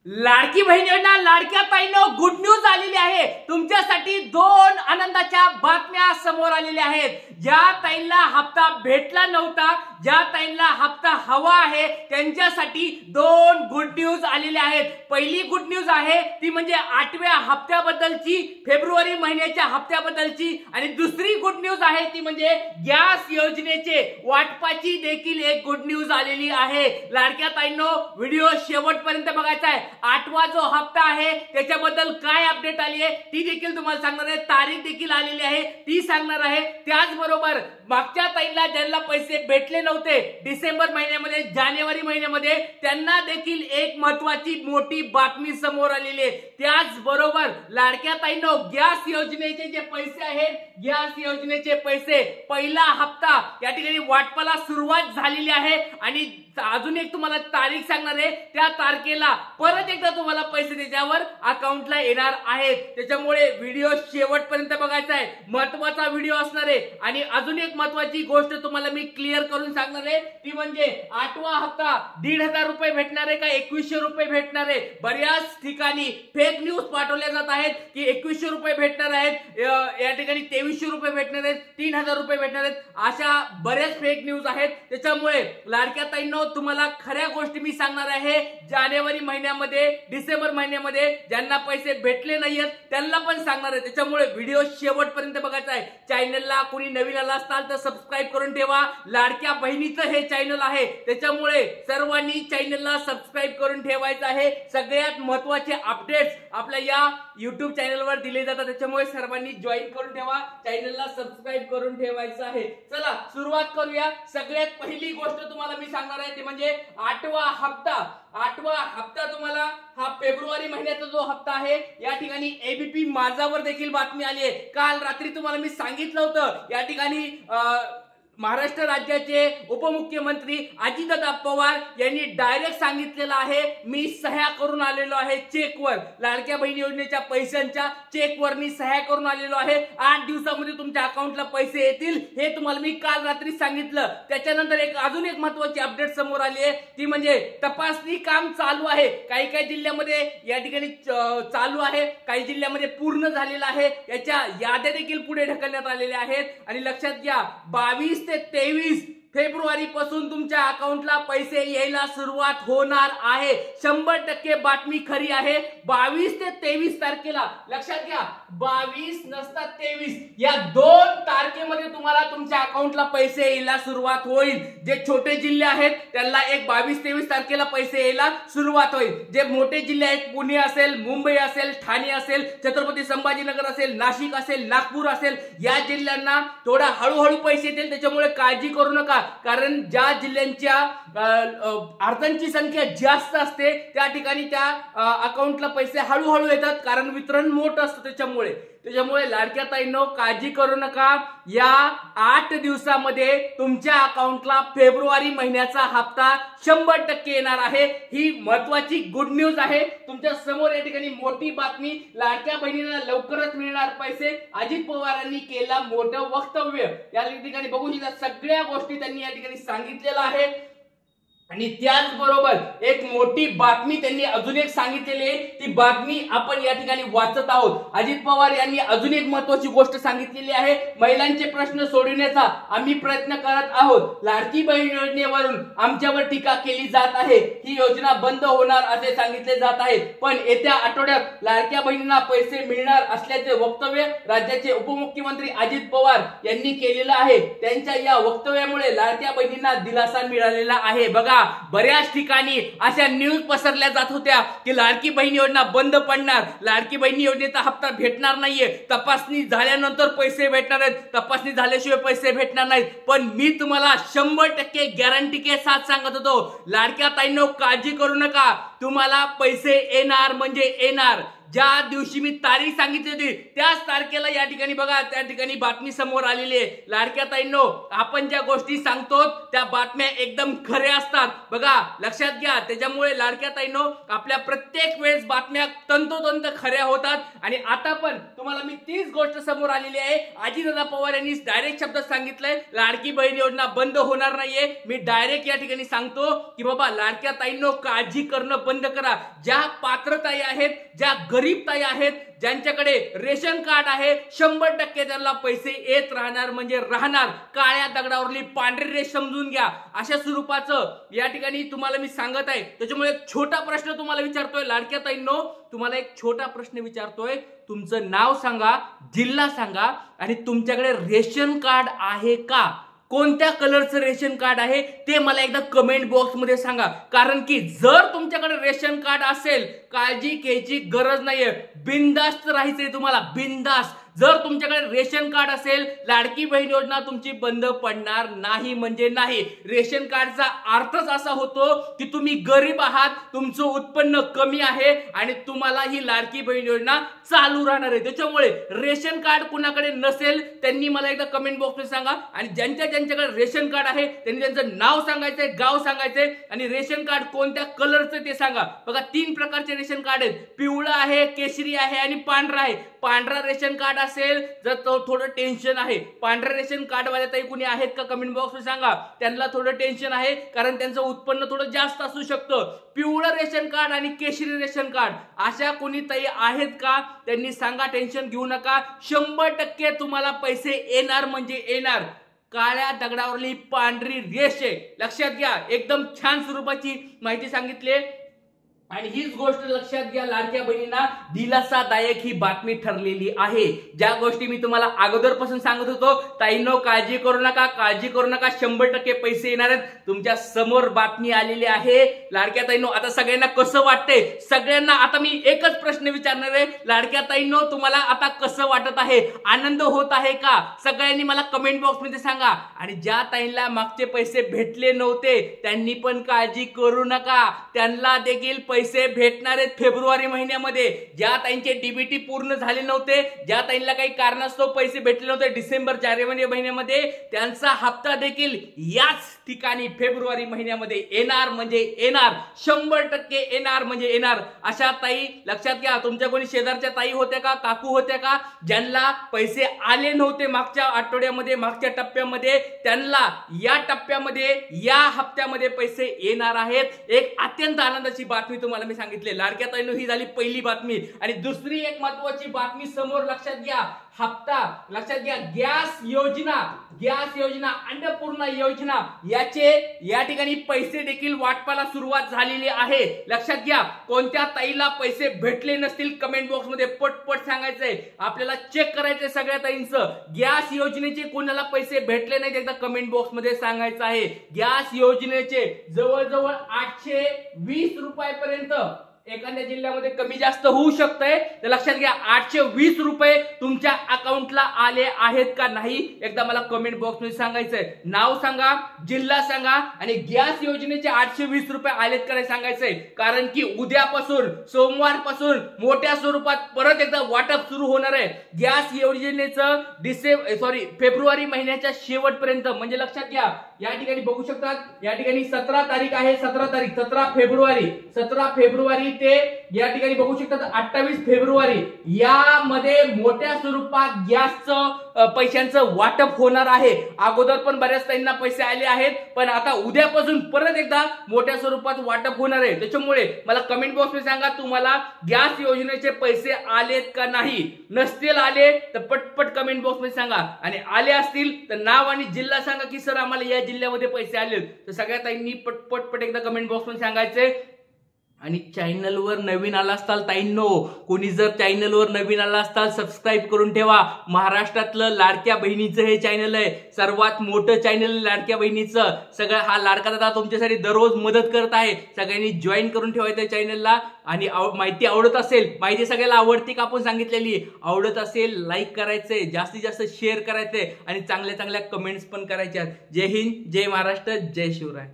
लाडकी बहीण योजना लाडक्या ताईंनो good news आलेली आहे। तुमच्यासाठी दोन आनंदाच्या बातम्या समोर आलेल्या आहेत। ज्या ताईंना हप्ता भेटला नव्हता, ज्या ताईंना हप्ता हवा आहे, त्यांच्यासाठी दोन गुड न्यूज आलेल्या आहेत। पहिली गुड न्यूज आहे ती म्हणजे 8व्या हप्त्याबद्दलची, फेब्रुवारी महिन्याच्या हप्त्याबद्दलची, आणि दुसरी गुड न्यूज आहे ती म्हणजे गॅस योजनेचे वाटपाची देखील एक गुड न्यूज आलेली आहे। लाडक्या ताईंनो व्हिडिओ शेवटपर्यंत बघायचा आहे। 8वा जो हप्ता आहे त्याच्याबद्दल काय अपडेट आली आहे ती देखील तुम्हाला सांगणार आहे। तारीख देखील आलेली आहे ती सांगणार आहे। त्याचबरोबर मागच्या ताईंना ज्यांना पैसे भेटले नव्हते डिसेंबर महिन्यामध्ये, जानेवारी महिन्यामध्ये, त्यांना देखील एक महत्त्वाची मोठी बातमी समोर आलेली आहे। त्याचबरोबर लाडक्या ताईंनो गॅस योजनेचे जे पैसे आहेत, गॅस योजनेचे पैसे पहिला हप्ता या ठिकाणी वाटपाला सुरुवात झालेली आहे आणि अजून एक तुम्हाला तारीख सांगणार आहे। त्या तारखेला परत एकदा तुम्हाला पैसे त्याच्यावर अकाउंटला येणार आहेत। त्याच्यामुळे व्हिडिओ शेवटपर्यंत बघायचा आहे, महत्त्वाचा व्हिडिओ असणार आहे। आणि अजून एक महत्त्वाची गोष्ट तुम्हाला मी क्लिअर करून सांगणार आहे ती म्हणजे 8वा हप्ता 1,500 रुपये भेटणार आहे का 2100 रुपये भेटणार आहे। बऱ्याच ठिकाणी फेक न्यूज पाठवल्या जात आहेत की 2100 रुपये भेटणार आहेत, या ठिकाणी 2300 रुपये भेटणार आहेत, 3000 रुपये भेटणार आहेत, अशा बऱ्याच फेक न्यूज आहेत। त्याच्यामुळे लाडक्या ताईंनो तुम्हाला खऱ्या गोष्टी मी सांगणार आहे। जानेवारी महिन्यामध्ये, डिसेंबर महिन्यामध्ये ज्यांना पैसे भेटले नाहीयेत त्यांना पण सांगणार आहे। त्याच्यामुळे व्हिडिओ शेवटपर्यंत बघायचा आहे। चॅनलला कोणी नवीन आला असाल तर सबस्क्राइब करून ठेवा। लाडक्या बहिणीचं हे चॅनल आहे, त्याच्यामुळे सर्वांनी चॅनलला सबस्क्राइब करून ठेवायचं आहे। सगळ्यात महत्त्वाचे अपडेट्स आपल्या या YouTube चॅनलवर दिले जातात, त्याच्यामुळे सर्वांनी जॉईन करून ठेवा, चॅनलला सबस्क्राइब करून ठेवायचं आहे। चला सुरुवात करूया। सगळ्यात पहिली गोष्ट तुम्हाला मी सांगणार आहे ती म्हणजे 8वा हप्ता। 8वा हप्ता तुम्हाला हा फेब्रुवारी महिन्याचा जो हप्ता आहे, या ठिकाणी एबीपी माझावर देखील बातमी आली आहे। काल रात्री तुम्हाला मी सांगितलं होतं या ठिकाणी महाराष्ट्र राज्याचे उपमुख्यमंत्री अजितदादा पवार यांनी डायरेक्ट सांगितलेलं आहे, मी सह्या करून आलेलो आहे चेकवर, लाडक्या बहीण योजनेच्या पैशांच्या चेकवर मी सह्या करून आलेलो आहे। 8 दिवसामध्ये तुमच्या अकाउंटला पैसे येतील, हे तुम्हाला मी काल रात्री सांगितलं। त्याच्यानंतर अजून एक महत्त्वाची अपडेट समोर आली आहे ती म्हणजे तपासणी काम चालू आहे। काही काही जिल्ह्यामध्ये या ठिकाणी चालू आहे, काही जिल्ह्यामध्ये पूर्ण झालेलं आहे। याच्या याद्या देखील पुढे ढकलण्यात आलेल्या आहेत। आणि लक्षात घ्या 22 ते 23 फेब्रुवारी पासून तुमच्या अकाउंटला पैसे यायला सुरुवात होणार आहे। 100% बातमी खरी आहे। 22 ते 23 तारखेला, लक्षात घ्या 22 नसता 23, या 2 तारखेमध्ये तुम्हाला तुमच्या अकाउंटला पैसे यायला सुरुवात होईल। जे छोटे जिल्हे आहेत त्यांना एक 22-23 तारखेला पैसे यायला सुरुवात होईल। जे मोठे जिल्हे आहेत, पुणे असेल, मुंबई असेल, ठाणे असेल, छत्रपती संभाजीनगर असेल, नाशिक असेल, नागपूर असेल, या जिल्ह्यांना थोडा हळूहळू पैसे येतील। त्याच्यामुळे काळजी करू नका, कारण ज्या जिल्ह्यांच्या अर्जांची संख्या जास्त असते त्या ठिकाणी त्या अकाउंटला पैसे हळूहळू येतात, कारण वितरण मोठं असतं। त्याच्यामुळे लाडक्या ताईंनो काळजी करू नका। या 8 दिवसामध्ये तुमच्या अकाउंटला फेब्रुवारी महिन्याचा हप्ता 100% येणार आहे। ही महत्त्वाची गुड न्यूज आहे तुमच्या समोर। या ठिकाणी मोठी बातमी, लाडक्या बहिणींना लवकरच मिळणार पैसे। अजित पवारांनी केला मोठं वक्तव्य, या ठिकाणी बघू शकता सगळ्या गोष्टी त्यांनी या ठिकाणी सांगितलेलं आहे। आणि त्याचबरोबर एक मोठी बातमी त्यांनी अजून एक सांगितलेली आहे, ती बातमी आपण या ठिकाणी वाचत आहोत। अजित पवार यांनी अजून एक महत्त्वाची गोष्ट सांगितलेली आहे, महिलांचे प्रश्न सोडवण्याचा आम्ही प्रयत्न करत आहोत। लाडकी बहीण योजनेवरून आमच्यावर टीका केली जात आहे, ही योजना बंद होणार असे सांगितले जात आहे, पण येत्या आठवड्यात लाडक्या बहिणींना पैसे मिळणार असल्याचे वक्तव्य राज्याचे उपमुख्यमंत्री अजित पवार यांनी केलेलं आहे। त्यांच्या या वक्तव्यामुळे लाडक्या बहिणींना दिलासा मिळालेला आहे। बघा बऱ्याच ठिकाणी अशा न्यूज पसरल्या जात होत्या की लाडकी बहीण योजना बंद पडणार, लाडकी बहीण योजनेचा हप्ता भेटणार नाहीये, तपासणी झाल्यानंतर पैसे भेटणार आहेत, तपासणी झाल्याशिवाय पैसे भेटणार नाहीत। पण मी तुम्हाला 100% गॅरंटी के साथ सांगत होतो, लाडक्या ताईंनो काळजी करू नका, तुम्हाला पैसे येणार म्हणजे येणार। ज्या दिवशी मी तारीख सांगितली होती त्याच तारखेला या ठिकाणी बघा त्या ठिकाणी बातमी समोर आलेली आहे। लाडक्या ताईंनो, आपण ज्या गोष्टी सांगतो त्या बातम्या एकदम खऱ्या असतात बघा, लक्षात घ्या। त्याच्यामुळे लाडक्या ताईंनो, आपल्या प्रत्येक वेळेस बातम्या तंतोतंत खऱ्या होतात। आणि आता पण तुम्हाला मी तीच गोष्ट समोर आलेली आहे। अजितदादा पवार यांनी डायरेक्ट शब्दात सांगितलंय लाडकी बहीण योजना बंद होणार नाहीये। मी डायरेक्ट या ठिकाणी सांगतो की बाबा लाडक्या ताईंनो, काळजी करणं बंद करा। ज्या पात्र ताई आहेत, ज्या गरीब ताई आहेत, ज्यांच्याकडे रेशन कार्ड आहे 100% त्यांना पैसे येत राहणार म्हणजे राहणार। काळ्या दगडावरली पांढरी रेष समजून घ्या, अशा स्वरूपाचं या ठिकाणी तुम्हाला मी सांगत आहे। त्याच्यामुळे एक छोटा प्रश्न तुम्हाला विचारतोय लाडक्या ताईंनो, तुम्हाला एक छोटा प्रश्न विचारतोय। तुमचं नाव सांगा, जिल्हा सांगा आणि तुमच्याकडे रेशन कार्ड आहे का? कोणत्या कलरचं रेशन कार्ड आहे ते मला एकदा कमेंट बॉक्स मध्ये सांगा। कारण की जर तुमच्याकडे रेशन कार्ड असेल, काळजी घ्यायची गरज नाहीये, बिंदास्त राहायचंय तुम्हाला, बिंदास्त। जर तुमच्याकडे रेशन कार्ड असेल, लाडकी बहीण योजना तुमची बंद पडणार नाही म्हणजे नाही। रेशन कार्डचा अर्थच असा होतो की तुम्ही गरीब आहात, तुमचं उत्पन्न कमी आहे आणि तुम्हाला ही लाडकी बहीण योजना चालू राहणार आहे। त्याच्यामुळे रेशन कार्ड कुणाकडे नसेल त्यांनी मला एकदा कमेंट बॉक्समध्ये सांगा। आणि ज्यांच्याकडे रेशन कार्ड आहे त्यांनी त्यांचं नाव सांगायचंय, गाव सांगायचंय आणि रेशन कार्ड कोणत्या कलरचं ते सांगा। बघा 3 प्रकारचे रेशन कार्ड आहेत, पिवळं आहे, केशरी आहे आणि पांढरा आहे। पांढरा रेशन कार्ड असेल जर थोडं टेन्शन आहे। पांढऱ्या रेशन कार्ड वाले ताई कुणी आहेत का कमेंट बॉक्स मध्ये सांगा। त्यांना थोडं टेन्शन आहे कारण त्यांचं उत्पन्न थोडं जास्त असू शकतं। पिवळं रेशन कार्ड आणि केशरी रेशन कार्ड अशा कोणी ताई आहेत का त्यांनी सांगा, टेन्शन घेऊ नका। 100% तुम्हाला पैसे येणार म्हणजे येणार। काळ्या दगडावरली पांढरी रेष आहे, लक्षात घ्या। एकदम छान स्वरूपाची माहिती सांगितली आणि हीच गोष्ट लक्षात घ्या, लाडक्या बहिणींना दिलासादायक ही बातमी ठरलेली आहे। ज्या गोष्टी मी तुम्हाला अगोदरपासून सांगत होतो, ताईंनो काळजी करू नका, काळजी करू नका, 100% पैसे येणार आहेत। तुमच्या समोर बातमी आलेली आहे लाडक्या ताईंनो। आता सगळ्यांना कसं वाटतंय? सगळ्यांना आता मी एकच प्रश्न विचारणार आहे, लाडक्या ताईंनो तुम्हाला आता कसं वाटत आहे? आनंद होत आहे का? सगळ्यांनी मला कमेंट बॉक्स मध्ये सांगा। आणि ज्या ताईंना मागचे पैसे भेटले नव्हते त्यांनी पण काळजी करू नका, त्यांना देखील पैसे भेटणार आहेत फेब्रुवारी महिन्यामध्ये। ज्या ताईंचे डीबीटी पूर्ण झाले नव्हते, ज्या ताईंना काही कारणास्तव पैसे भेटले नव्हते डिसेंबर जानेवारी महिन्यामध्ये, त्यांचा हप्ता देखील याच ठिकाणी फेब्रुवारी महिन्यामध्ये येणार म्हणजे येणार, 100% येणार म्हणजे येणार। अशा ताई लक्षात घ्या। तुमच्या कोणी शेजारच्या ताई होत्या का, काकू होत्या का, ज्यांना पैसे आले नव्हते मागच्या आठवड्यामध्ये, मागच्या टप्प्यामध्ये, त्यांना या टप्प्यामध्ये या हप्त्यामध्ये पैसे येणार आहेत। एक अत्यंत आनंदाची बातमी तुम्हाला मी सांगितले लाडक्या ताईंनो, ही झाली पहिली बातमी। आणि दुसरी एक महत्त्वाची बातमी समोर लक्षात घ्या, हप्ता लक्षात घ्या, गॅस योजना, अन्नपूर्णा योजना याचे या ठिकाणी पैसे देखील वाटपाला सुरुवात झालेली आहे। लक्षात घ्या, कोणत्या ताईला पैसे भेटले नसतील कमेंट बॉक्स मध्ये पटपट सांगायचंय, आपल्याला चेक करायचंय सगळ्या ताईंचं। गॅस योजनेचे कोणाला पैसे भेटले नाहीत एकदा कमेंट बॉक्स मध्ये सांगायचं आहे। गॅस योजनेचे जवळजवळ 820 रुपयापर्यंत एखाद्या जिल्ह्यामध्ये कमी जास्त होऊ शकतंय, तर लक्षात घ्या 820 रुपये तुमच्या अकाउंटला आले आहेत का नाही एकदा मला कमेंट बॉक्स मध्ये सांगायचंय। नाव सांगा, जिल्हा सांगा आणि गॅस योजनेचे 820 रुपये आलेत का नाही सांगायचंय। कारण की उद्यापासून सोमवारपासून मोठ्या स्वरूपात परत एकदा वाटप सुरू होणार आहे गॅस योजनेचं। फेब्रुवारी महिन्याच्या शेवटपर्यंत म्हणजे लक्षात घ्या, या ठिकाणी बघू शकतात, या ठिकाणी 17 तारीख आहे, 17 फेब्रुवारी ते या ठिकाणी बघू शकतात 28 फेब्रुवारी यामध्ये मोठ्या स्वरूपात गॅसचं पैशांचं वाटप होणार आहे। अगोदर पण बऱ्याच ताईंना पैसे आले आहेत, पण आता उद्यापासून परत एकदा मोठ्या स्वरूपात वाटप होणार आहे। त्याच्यामुळे मला कमेंट बॉक्स मध्ये सांगा, तुम्हाला गॅस योजनेचे पैसे आलेत का नाही। नसतील आले तर पटपट कमेंट बॉक्स मध्ये सांगा आणि आले असतील तर नाव आणि जिल्हा सांगा की सर आम्हाला या जिल्ह्यामध्ये पैसे आले। तर सगळ्या ताईंनी पटपट एकदा कमेंट बॉक्स मध्ये सांगायचे। आणि चॅनलवर नवीन आला असताल ताईंनो, कोणी जर चॅनलवर नवीन आला असताल सबस्क्राईब करून ठेवा। महाराष्ट्रातलं लाडक्या बहिणीचं हे चॅनल आहे, सर्वात मोठं चॅनल लाडक्या बहिणीचं। सगळं हा लाडका दादा तुमच्यासाठी दररोज मदत करत आहे, सगळ्यांनी जॉईन करून ठेवायचं चॅनलला। आणि माहिती आवडत असेल, माहिती सगळ्याला आवडती का आपण सांगितलेली, आवडत असेल लाईक करायचंय, जास्तीत जास्त शेअर करायचंय आणि चांगल्या चांगल्या कमेंट्स पण करायच्या। जय हिंद, जय महाराष्ट्र, जय शिवराय।